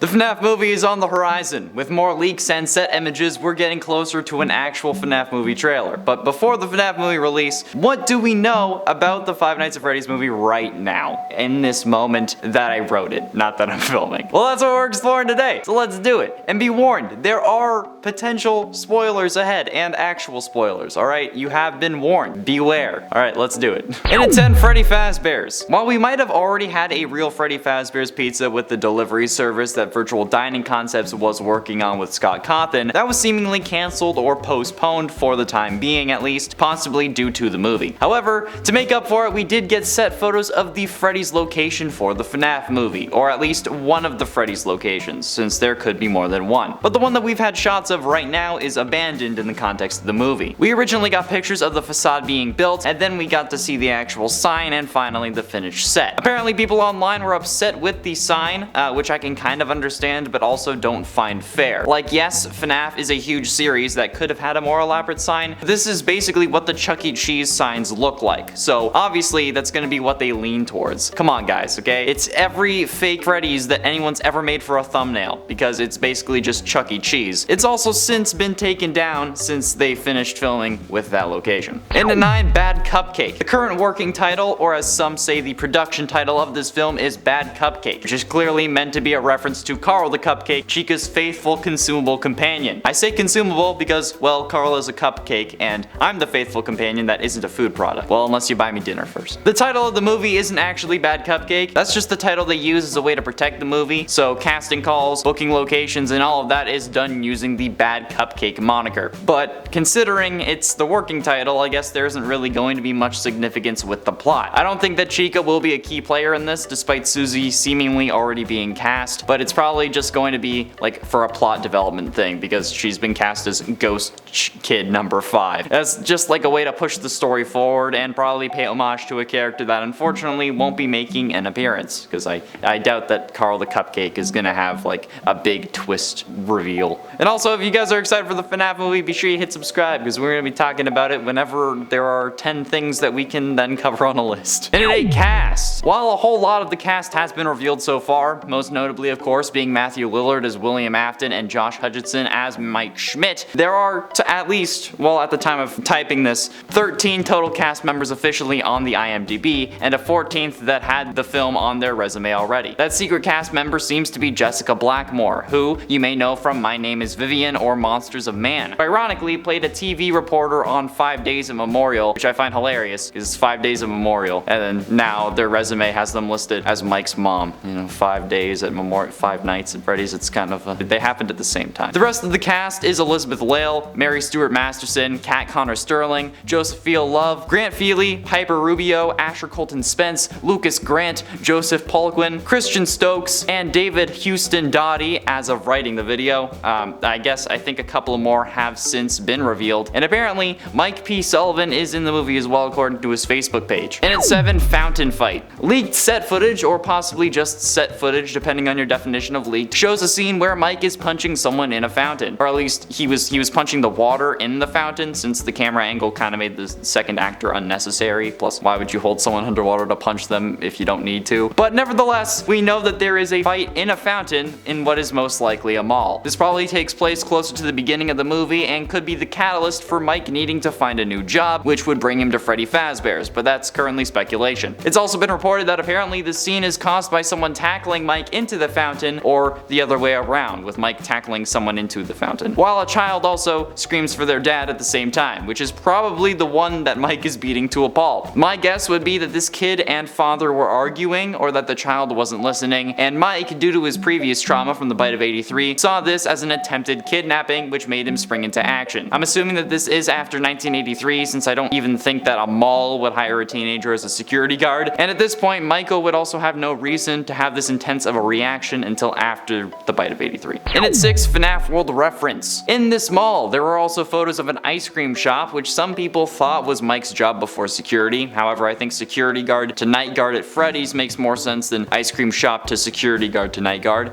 The FNAF movie is on the horizon. With more leaks and set images, we're getting closer to an actual FNAF movie trailer. But before the FNAF movie release, what do we know about the Five Nights at Freddy's movie right now, in this moment that I wrote it, not that I'm filming? Well, that's what we're exploring today, so let's do it. And be warned, there are potential spoilers ahead, and actual spoilers, alright? You have been warned. Beware. Alright, let's do it. In at 10, Freddy Fazbear's. While we might have already had a real Freddy Fazbear's Pizza with the delivery service that Virtual Dining Concepts was working on with Scott Cawthon, that was seemingly cancelled or postponed for the time being at least, possibly due to the movie. However, to make up for it, we did get set photos of the Freddy's location for the FNAF movie, or at least one of the Freddy's locations, since there could be more than one. But the one that we've had shots of right now is abandoned in the context of the movie. We originally got pictures of the facade being built, and then we got to see the actual sign and finally the finished set. Apparently people online were upset with the sign, which I can kind of understand, but also don't find fair. Like, yes, FNAF is a huge series that could have had a more elaborate sign. This is basically what the Chuck E. Cheese signs look like, so obviously that's gonna be what they lean towards. Come on guys, okay? It's every fake Freddy's that anyone's ever made for a thumbnail, because it's basically just Chuck E. Cheese. It's also since been taken down since they finished filming with that location. In at 9, Bad Cupcake. The current working title, or as some say the production title of this film, is Bad Cupcake, which is clearly meant to be a reference to Carl the Cupcake, Chica's faithful consumable companion. I say consumable because, well, Carl is a cupcake and I'm the faithful companion that isn't a food product. Well, unless you buy me dinner first. The title of the movie isn't actually Bad Cupcake. That's just the title they use as a way to protect the movie. So casting calls, booking locations, and all of that is done using the Bad Cupcake moniker. But considering it's the working title, I guess there isn't really going to be much significance with the plot. I don't think that Chica will be a key player in this, despite Susie seemingly already being cast, but it's probably just going to be like for a plot development thing because she's been cast as Ghost Kid number 5. As just like a way to push the story forward and probably pay homage to a character that unfortunately won't be making an appearance, because I doubt that Carl the Cupcake is gonna have like a big twist reveal. And also, if you guys are excited for the FNAF movie, be sure you hit subscribe because we're gonna be talking about it whenever there are 10 things that we can then cover on a list. And at 8, cast. While a whole lot of the cast has been revealed so far, most notably of course being Matthew Lillard as William Afton and Josh Hutcherson as Mike Schmidt, there are at least, well at the time of typing this, 13 total cast members officially on the IMDb and a 14th that had the film on their resume already. That secret cast member seems to be Jessica Blackmore, who you may know from My Name is Vivian or Monsters of Man. Ironically, played a TV reporter on 5 Days of Memorial, which I find hilarious because it's 5 Days of Memorial, and then now their resume has them listed as Mike's mom. You know, 5 days at Memorial, 5 nights at Freddy's. It's kind of they happened at the same time. The rest of the cast is Elizabeth Lail, Mary Stuart Masterson, Kat Connor Sterling, Josephine Love, Grant Feely, Piper Rubio, Asher Colton Spence, Lucas Grant, Joseph Polquin, Christian Stokes, and David Houston Dottie as of writing the video. I think a couple more have since been revealed, and apparently Mike P. Sullivan is in the movie as well according to his Facebook page. And at 7, Fountain Fight. Leaked set footage, or possibly just set footage depending on your definition of leaked, shows a scene where Mike is punching someone in a fountain, or at least he was punching the water in the fountain, since the camera angle kind of made the second actor unnecessary. Plus, why would you hold someone underwater to punch them if you don't need to? But nevertheless, we know that there is a fight in a fountain in what is most likely a mall. This probably takes place closer to the beginning of the movie and could be the catalyst for Mike needing to find a new job, which would bring him to Freddy Fazbear's, but that's currently speculation. It's also been reported that apparently this scene is caused by someone tackling Mike into the fountain, or the other way around, with Mike tackling someone into the fountain, while a child also screams for their dad at the same time, which is probably the one that Mike is beating to a pulp. My guess would be that this kid and father were arguing, or that the child wasn't listening, and Mike, due to his previous trauma from the bite of 83, saw this as an attempted kidnapping, which made him spring into action. I'm assuming that this is after 1983, since I don't even think that a mall would hire a teenager as a security guard, and at this point Michael would also have no reason to have this intense of a reaction until after the bite of 83. And at 6, FNAF World Reference. In this mall, there were also photos of an ice cream shop, which some people thought was Mike's job before security. However, I think security guard to night guard at Freddy's makes more sense than ice cream shop to security guard to night guard.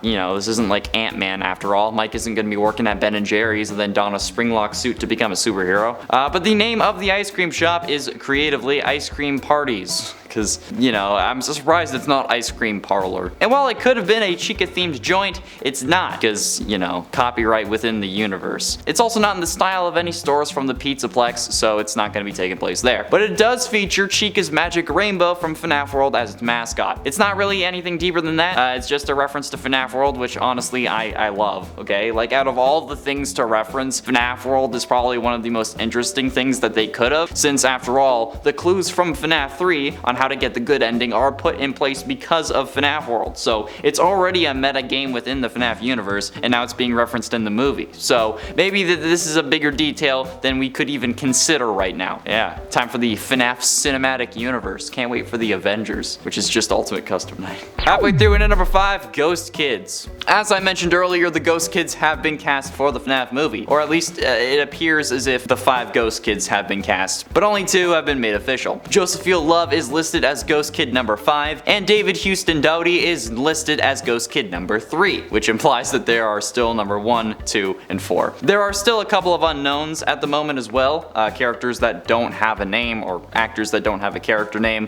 You know, this isn't like Ant-Man after all. Mike isn't gonna be working at Ben & Jerry's and then don a Springlock suit to become a superhero. But the name of the ice cream shop is creatively Ice Cream Parties. because, you know, I'm surprised it's not Ice Cream Parlor. And while it could have been a Chica-themed joint, it's not, because, you know, copyright within the universe. It's also not in the style of any stores from the Pizzaplex, so it's not going to be taking place there. But it does feature Chica's Magic Rainbow from FNAF World as its mascot. It's not really anything deeper than that. It's just a reference to FNAF World, which honestly I love, okay? Like, out of all the things to reference, FNAF World is probably one of the most interesting things that they could have, since after all, the clues from FNAF 3 on how to get the good ending are put in place because of FNAF World. So it's already a meta game within the FNAF universe, and now it's being referenced in the movie. So maybe this is a bigger detail than we could even consider right now. Yeah, time for the FNAF cinematic universe. Can't wait for the Avengers, which is just Ultimate Custom Night. Halfway through, into number 5, Ghost Kids. As I mentioned earlier, the Ghost Kids have been cast for the FNAF movie, or at least it appears as if the 5 Ghost Kids have been cast, but only 2 have been made official. Josephine Love is listed as Ghost Kid number 5, and David Houston Doughty is listed as Ghost Kid number 3, which implies that there are still number 1, 2, and 4. There are still a couple of unknowns at the moment as well, characters that don't have a name, or actors that don't have a character name.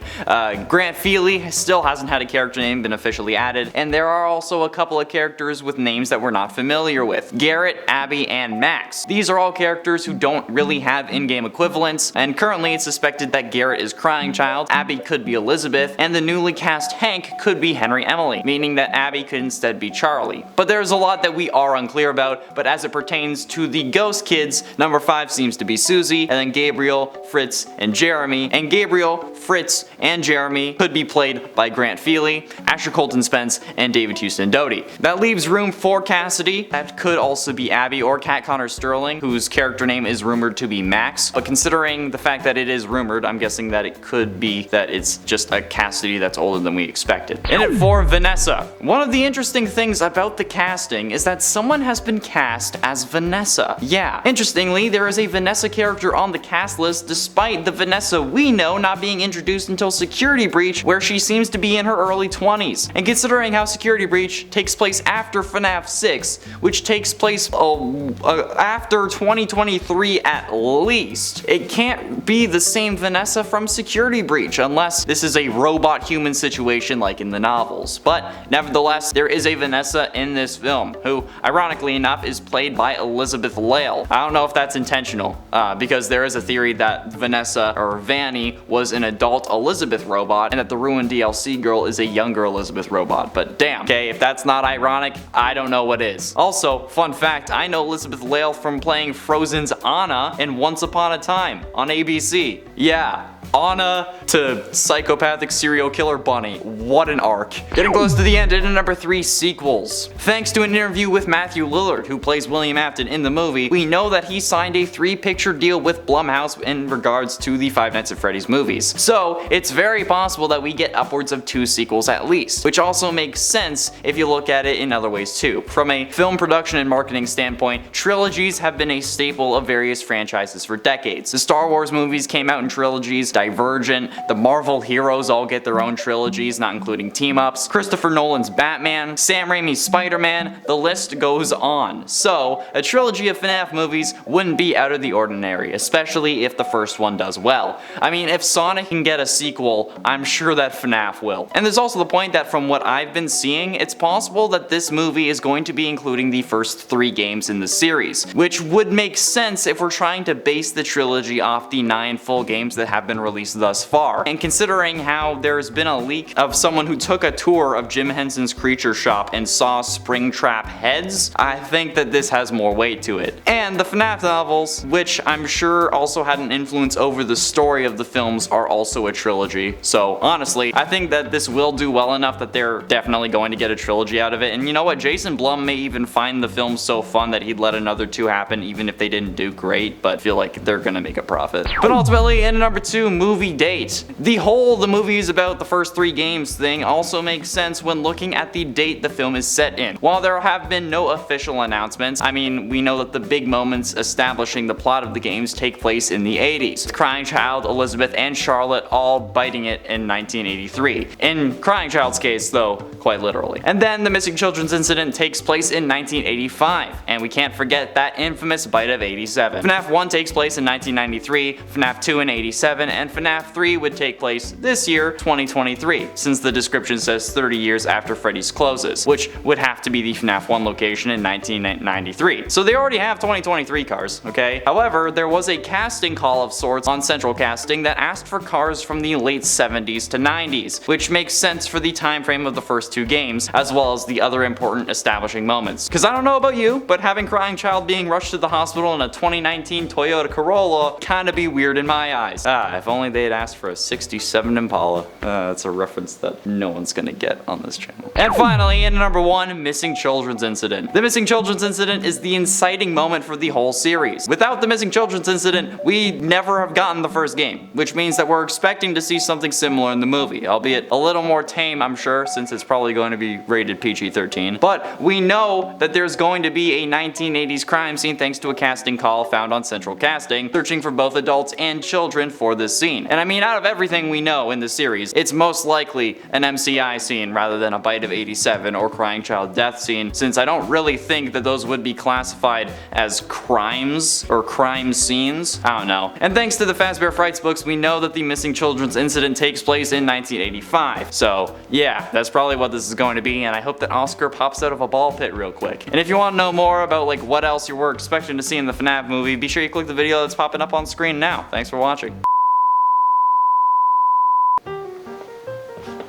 Grant Feely still hasn't had a character name been officially added, and there are also a couple of characters with names that we're not familiar with. Garrett, Abby, and Max. These are all characters who don't really have in-game equivalents, and currently it's suspected that Garrett is Crying Child, Abby could be Elizabeth, and the newly cast Hank could be Henry Emily, meaning that Abby could instead be Charlie. But there's a lot that we are unclear about, but as it pertains to the Ghost Kids, number 5 seems to be Susie, and then Gabriel, Fritz, and Jeremy, and Gabriel, Fritz, and Jeremy could be played by Grant Feely, Asher Colton Spence, and David Houston Doughty. That leaves room for Cassidy. That could also be Abby or Kat Connor Sterling, whose character name is rumored to be Max, but considering the fact that it is rumored, I'm guessing that it could be that it's just a Cassidy that's older than we expected. In it for Vanessa. One of the interesting things about the casting is that someone has been cast as Vanessa. Yeah, interestingly, there is a Vanessa character on the cast list despite the Vanessa we know not being introduced until Security Breach, where she seems to be in her early 20s. And considering how Security Breach takes place after FNAF 6, which takes place after 2023 at least, it can't be the same Vanessa from Security Breach unless this is a robot-human situation like in the novels. But nevertheless, there is a Vanessa in this film, who, ironically enough, is played by Elizabeth Lail. I don't know if that's intentional, because there is a theory that Vanessa, or Vanny, was an adult Elizabeth robot, and that the Ruined DLC girl is a younger Elizabeth robot. But damn, okay, if that's not ironic, I don't know what is. Also, fun fact, I know Elizabeth Lail from playing Frozen's Anna in Once Upon a Time on ABC. Yeah. Anna to psychopathic serial killer bunny. What an arc. Getting close to the end, into number 3, sequels. Thanks to an interview with Matthew Lillard, who plays William Afton in the movie, we know that he signed a 3-picture deal with Blumhouse in regards to the Five Nights at Freddy's movies. So it's very possible that we get upwards of 2 sequels at least, which also makes sense if you look at it in other ways too. From a film production and marketing standpoint, trilogies have been a staple of various franchises for decades. The Star Wars movies came out in trilogies, Divergent, the Marvel heroes all get their own trilogies, not including team-ups, Christopher Nolan's Batman, Sam Raimi's Spider-Man, the list goes on. So, a trilogy of FNAF movies wouldn't be out of the ordinary, especially if the first one does well. I mean, if Sonic can get a sequel, I'm sure that FNAF will. And there's also the point that from what I've been seeing, it's possible that this movie is going to be including the first 3 games in the series, which would make sense if we're trying to base the trilogy off the 9 full games that have been released thus far. And considering how there's been a leak of someone who took a tour of Jim Henson's Creature Shop and saw Springtrap heads, I think that this has more weight to it. And the FNAF novels, which I'm sure also had an influence over the story of the films, are also a trilogy. So honestly, I think that this will do well enough that they're definitely going to get a trilogy out of it. And you know what? Jason Blum may even find the film so fun that he'd let another 2 happen even if they didn't do great, but I feel like they're gonna make a profit. But ultimately, in number 2, movie date. The movie is about the first 3 games thing also makes sense when looking at the date the film is set in. While there have been no official announcements, I mean, we know that the big moments establishing the plot of the games take place in the 80s. Crying Child, Elizabeth, and Charlotte it all biting it in 1983. In Crying Child's case, though, quite literally. And then the missing children's incident takes place in 1985, and we can't forget that infamous bite of 87. FNAF 1 takes place in 1993, FNAF 2 in 87, and FNAF 3 would take place this year, 2023, since the description says 30 years after Freddy's closes, which would have to be the FNAF 1 location in 1993. So they already have 2023 cars, okay? However, there was a casting call of sorts on Central Casting that asked for cars from the late 70s to 90s, which makes sense for the time frame of the first two games, as well as the other important establishing moments. Cause I don't know about you, but having Crying Child being rushed to the hospital in a 2019 Toyota Corolla kinda be weird in my eyes. If only they had asked for a 67 Impala. That's a reference that no one's gonna get on this channel. And finally, in number 1, Missing Children's Incident. The Missing Children's Incident is the inciting moment for the whole series. Without the Missing Children's Incident, we never have gotten the first game, which means that we're expecting to see something similar in the movie, albeit a little more tame, I'm sure, since it's probably going to be rated PG-13. But we know that there's going to be a 1980s crime scene thanks to a casting call found on Central Casting, searching for both adults and children for this scene. And I mean, out of everything we know in the series, it's most likely an MCI scene rather than a Bite of 87 or Crying Child death scene, since I don't really think that those would be classified as crimes or crime scenes. I don't know. And thanks to the Fazbear Frights books, we know that the Missing Children's Incident takes place in 1985. So yeah, that's probably what this is going to be, and I hope that Oscar pops out of a ball pit real quick. And if you want to know more about like what else you were expecting to see in the FNAF movie, be sure you click the video that's popping up on screen now. Thanks for watching.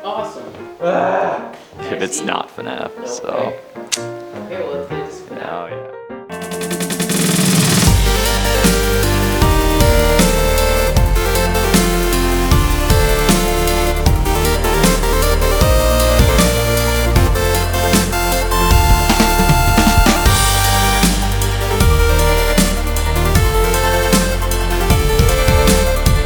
Awesome. If it's not FNAF, so. Okay, well, let's play this FNAF. Oh yeah.